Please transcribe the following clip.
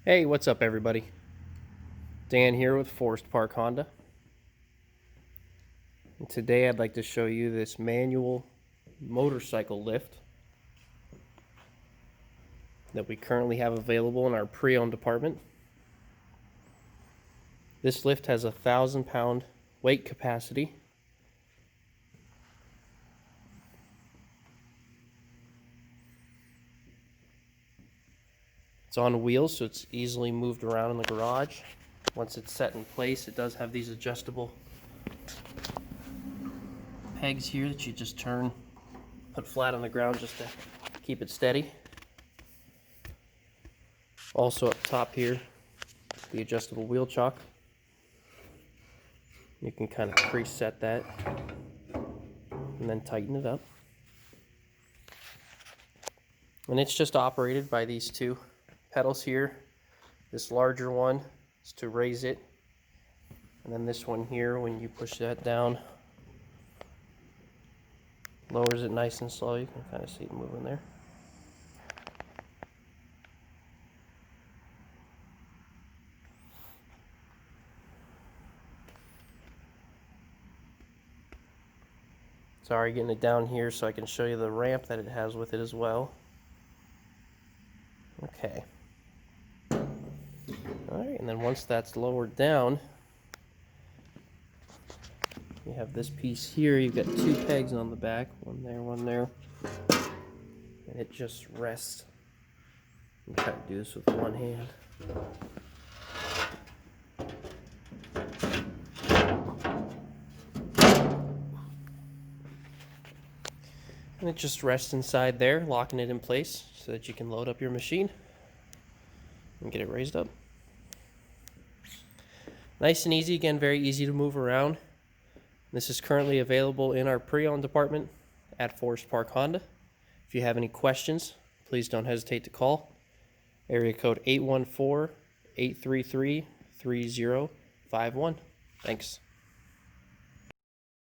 Hey, what's up everybody? Dan here with Forest Park Honda. And today I'd like to show you this manual motorcycle lift that we currently have available in our pre-owned department. This lift has 1,000-pound weight capacity. It's on wheels, so it's easily moved around in the garage. Once it's set in place, it does have these adjustable pegs here that you just turn, put flat on the ground just to keep it steady. Also up top here, the adjustable wheel chock. You can kind of preset that and then tighten it up. And it's just operated by these two pedals here. This larger one is to raise it, and then this one here, when you push that down, lowers it nice and slow. You can kind of see it moving there. Sorry, getting it down here so I can show you the ramp that it has with it as well. Okay. Alright, and then once that's lowered down, you have this piece here. You've got two pegs on the back, one there, and it just rests. I'm trying to do this with one hand. And it just rests inside there, locking it in place so that you can load up your machine and get it raised up. Nice and easy, again, very easy to move around. This is currently available in our pre-owned department at Forest Park Honda. If you have any questions, please don't hesitate to call. Area code 814-833-3051. Thanks.